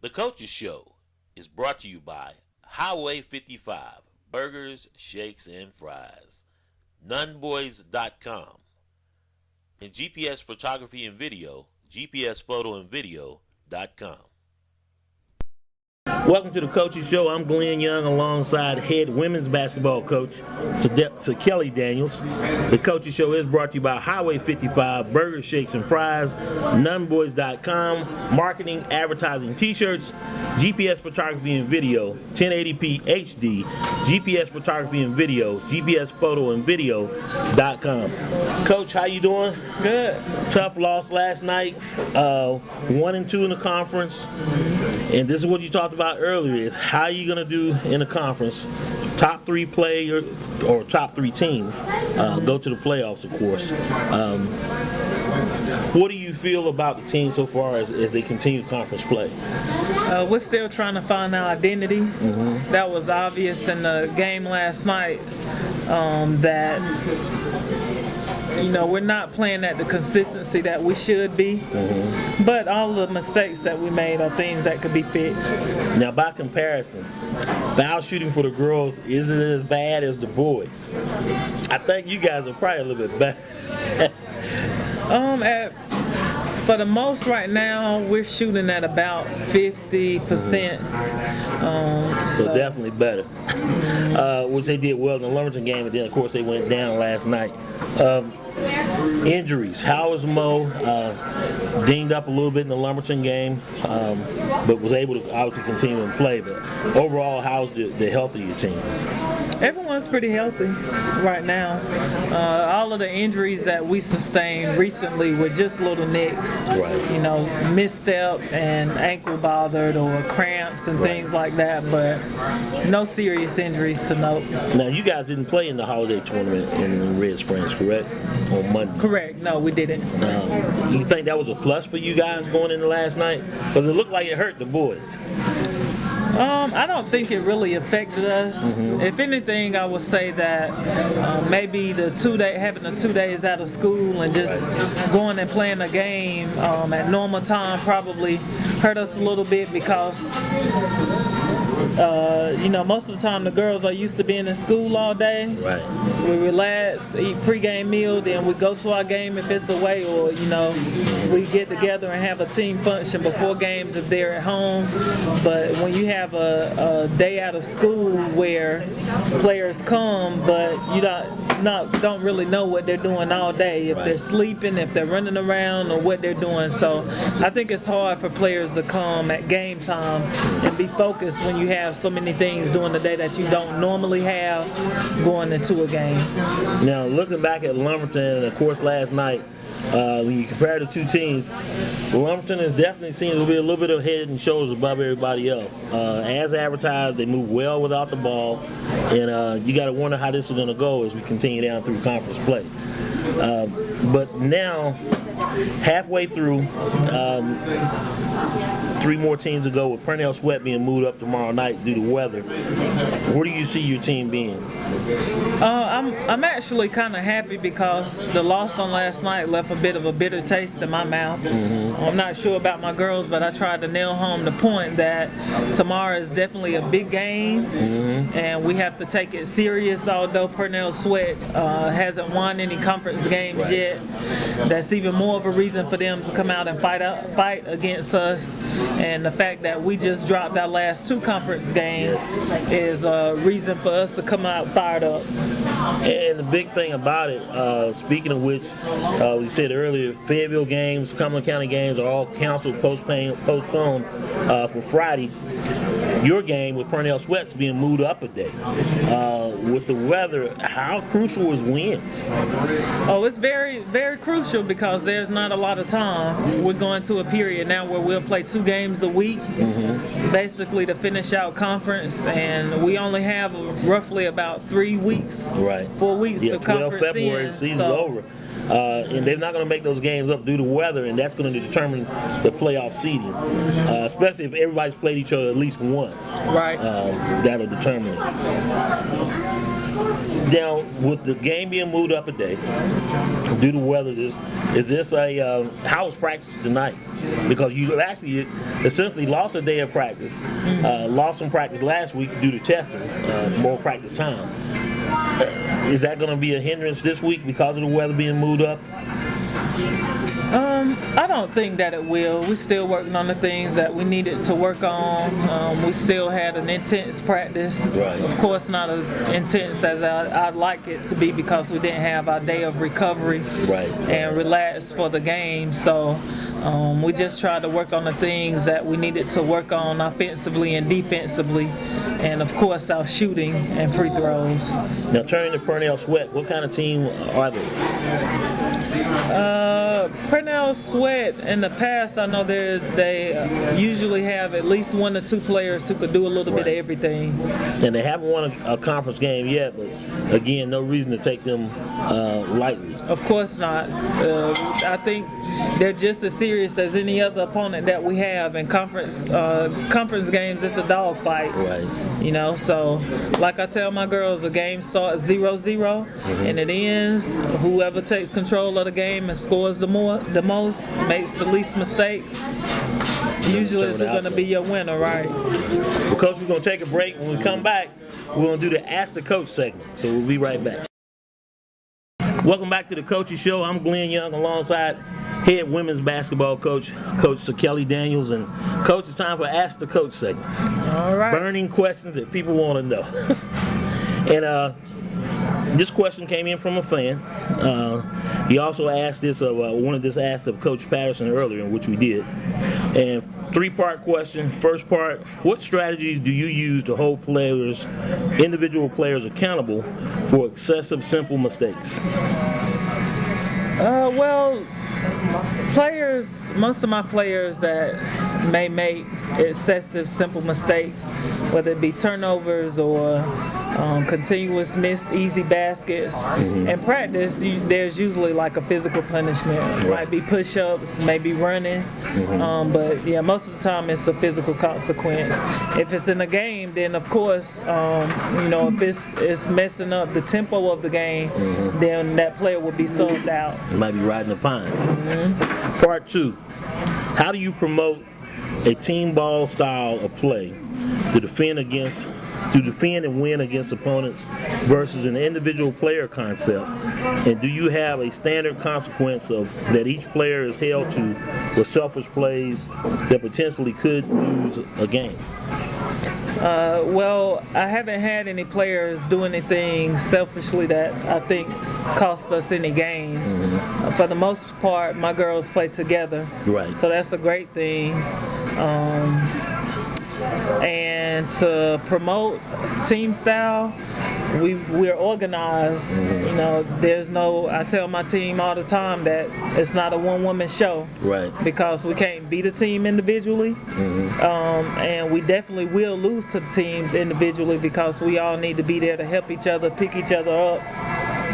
The Coaches Show is brought to you by Highway 55, Burgers, Shakes, and Fries, Nunboys.com, and GPS Photography and Video, GPSPhotoandVideo.com. Welcome to the Coaches Show. I'm Glenn Young alongside head women's basketball coach Sakellie Danels. The Coaches Show is brought to you by Highway 55, Burgers, Shakes, and Fries, Nunboys.com, marketing, advertising, t-shirts, GPS Photography and Video, 1080p HD, GPS Photography and Video, GPSPhotoandVideo.com. Coach, how you doing? Good. Tough loss last night, 1-2 in the conference, and this is what you talked about earlier, is how you going to do in the conference. Top three play or top three teams go to the playoffs, of course. What do you feel about the team so far as they continue conference play? We're still trying to find our identity. Mm-hmm. That was obvious in the game last night, that we're not playing at the consistency that we should be. Mm-hmm. But all the mistakes that we made are things that could be fixed. Now, by comparison, foul shooting for the girls isn't as bad as the boys. I think you guys are probably a little bit better. For the most right now, we're shooting at about 50%. So definitely better. Which they did well in the Lumberton game, and then of course they went down last night. Injuries. How is Mo? Dinged up a little bit in the Lumberton game, but was able to obviously continue and play. But overall, how's the health of your team? Everyone's pretty healthy right now. All of the injuries that we sustained recently were just little nicks. Right. Misstep and ankle bothered or cramps and things like that, but no serious injuries to note. Now, you guys didn't play in the holiday tournament in Red Springs, correct? On Monday. Correct. No, we didn't. You think that was a plus for you guys going into last night? Because it looked like it hurt the boys. I don't think it really affected us. Mm-hmm. If anything, I would say that maybe having the 2 days out of school and just going and playing a game at normal time probably hurt us a little bit because most of the time the girls are used to being in school all day. Right. We relax, eat pregame meal, then we go to our game if it's away, or we get together and have a team function before games if they're at home. But when you have a day out of school where players come, but you don't really know what they're doing all day, if they're sleeping, if they're running around, or what they're doing. So I think it's hard for players to come at game time and be focused when you have so many things during the day that you don't normally have going into a game. Now, looking back at Lumberton, and of course last night, when you compare the two teams, Lumberton has definitely seemed to be a little bit of head and shoulders above everybody else. As advertised, they move well without the ball, and you got to wonder how this is going to go as we continue down through conference play. But now, halfway through, 3 more teams to go, with Purnell Sweat being moved up tomorrow night due to weather. Where do you see your team being? I'm actually kind of happy because the loss on last night left a bit of a bitter taste in my mouth. Mm-hmm. I'm not sure about my girls, but I tried to nail home the point that tomorrow is definitely a big game, mm-hmm. and we have to take it serious. Although Purnell Sweat hasn't won any conference games yet, that's even more of a reason for them to come out and fight against us. And the fact that we just dropped our last 2 conference games is a reason for us to come out fired up. And the big thing about it, speaking of which, we said earlier, Fayetteville games, Cumberland County games are all canceled, postponed for Friday. Your game with Purnell Sweat's being moved up a day. With the weather, how crucial is winds? Oh, it's very, very crucial because there's not a lot of time. We're going to a period now where we'll play 2 games a week, mm-hmm. basically to finish out conference, and we only have roughly about 3 weeks, 4 weeks to conference 12 February, season's over. And they're not going to make those games up due to weather, and that's going to determine the playoff seeding, especially if everybody's played each other at least once. Right. That'll determine it. Now, with the game being moved up a day due to weather, is this a house practice tonight? Because you actually essentially lost a day of practice, lost some practice last week due to testing, more practice time. Is that going to be a hindrance this week because of the weather being moved up? I don't think that it will. We're still working on the things that we needed to work on. We still had an intense practice. Right. Of course, not as intense as I'd like it to be because we didn't have our day of recovery and relax for the game. So we just tried to work on the things that we needed to work on offensively and defensively. And of course, our shooting and free throws. Now, turning to Purnell Sweat, what kind of team are they? Purnell Sweat, in the past, I know they usually have at least 1 or 2 players who could do a little bit of everything. And they haven't won a conference game yet, but again, no reason to take them lightly. Of course not. I think they're just as serious as any other opponent that we have in conference games. It's a dogfight. Right. You know, so like I tell my girls, the game starts 0-0 and it ends. Whoever takes control of the game and scores the most, makes the least mistakes, usually is going to be your winner, right? Well, Coach, we're going to take a break. When we come back, we're going to do the Ask the Coach segment. So we'll be right back. Welcome back to the Coaches Show. I'm Glenn Young alongside head women's basketball coach, Coach Sakellie Danels. And Coach, it's time for Ask the Coach segment. All right. Burning questions that people want to know. And this question came in from a fan. He also asked this wanted this asked of Coach Patterson earlier, in which we did. And 3-part question. First part: what strategies do you use to hold individual players accountable for excessive simple mistakes? Well, most of my players that may make excessive simple mistakes, whether it be turnovers or continuous missed easy baskets. In practice, there's usually like a physical punishment. It might be push-ups, maybe running, but yeah, most of the time it's a physical consequence. If it's in a game, then of course, if it's messing up the tempo of the game, then that player will be subbed out. You might be riding a fine. Part 2: how do you promote a team ball style of play to defend and win against opponents versus an individual player concept? And do you have a standard consequence that each player is held to with selfish plays that potentially could lose a game? Well, I haven't had any players do anything selfishly that I think cost us any games. For the most part, my girls play together. Right. So that's a great thing. And to promote team style, we're organized. I tell my team all the time that it's not a one-woman show. Right. Because we can't beat a team individually. And we definitely will lose to the teams individually because we all need to be there to help each other, pick each other up.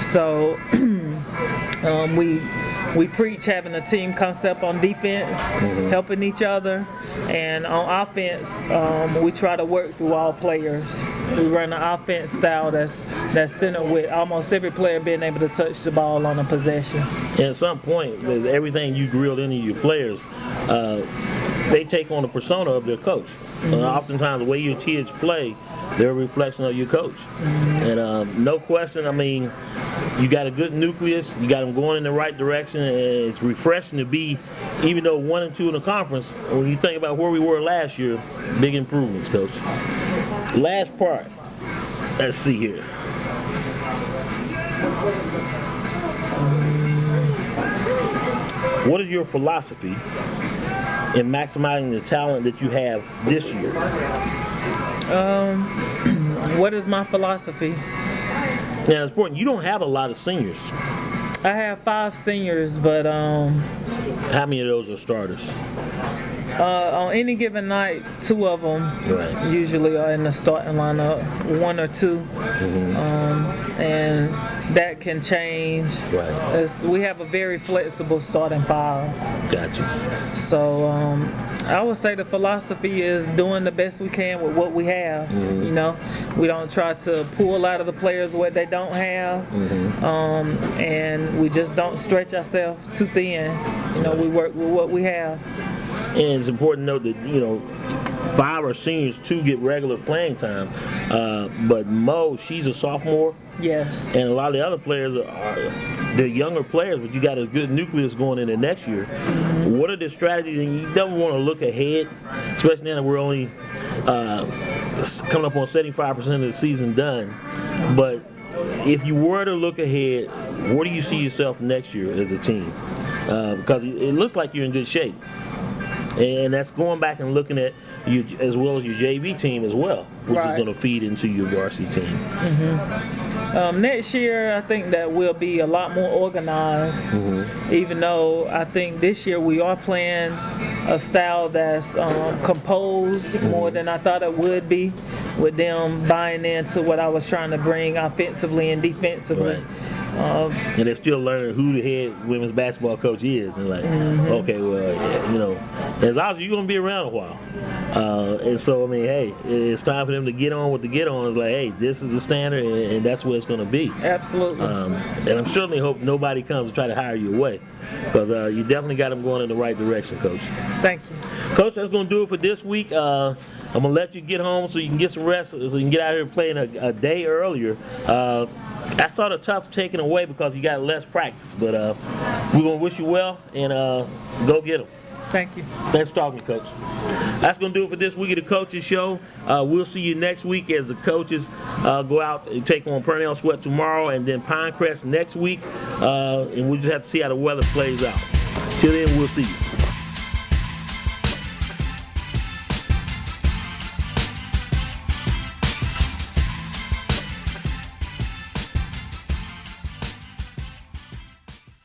So we preach having a team concept on defense, helping each other, and on offense, we try to work through all players. We run an offense style that's centered with almost every player being able to touch the ball on a possession. And at some point, with everything you drilled into your players, they take on the persona of their coach. Oftentimes, the way your kids play, they're a reflection of your coach. And no question, you got a good nucleus, you got them going in the right direction, and it's refreshing to be, even though 1 and 2 in the conference, when you think about where we were last year, big improvements, Coach. Last part, let's see here. What is your philosophy in maximizing the talent that you have this year? What is my philosophy? Now, it's important. You don't have a lot of seniors. I have 5 seniors, but how many of those are starters? On any given night, 2 of them usually are in the starting lineup, 1 or 2, and that can change. We have a very flexible starting 5. Gotcha. So I would say the philosophy is doing the best we can with what we have. You know, we don't try to pull out of the players what they don't have, and we just don't stretch ourselves too thin. You know, we work with what we have. And it's important to note that, you know, 5 are seniors, 2 get regular playing time. But Mo, she's a sophomore. Yes. And a lot of the other players they're younger players, but you got a good nucleus going into next year. What are the strategies? And you don't want to look ahead, especially now that we're only coming up on 75% of the season done. But if you were to look ahead, where do you see yourself next year as a team? Because it looks like you're in good shape. And that's going back and looking at you as well as your JV team as well, which is going to feed into your varsity team. Next year, I think that we'll be a lot more organized, even though I think this year we are playing a style that's composed more than I thought it would be, with them buying into what I was trying to bring offensively and defensively. Right. And they're still learning who the head women's basketball coach is, and like, okay, well, yeah, you know, as long as you're gonna be around a while, and so I mean, hey, it's time for them to get on with the get on. It's like, hey, this is the standard, and that's what it's gonna be. Absolutely. And I'm certainly hope nobody comes to try to hire you away, because you definitely got them going in the right direction, Coach. Thank you, Coach. That's gonna do it for this week. I'm gonna let you get home so you can get some rest, so you can get out here playing a day earlier. That's sort of tough taking away because you got less practice, but we're going to wish you well and go get them. Thank you. Thanks for talking to me, Coach. That's going to do it for this week of the Coaches Show. We'll see you next week as the coaches go out and take on Purnell Sweat tomorrow, and then Pinecrest next week, and we'll just have to see how the weather plays out. Till then, we'll see you.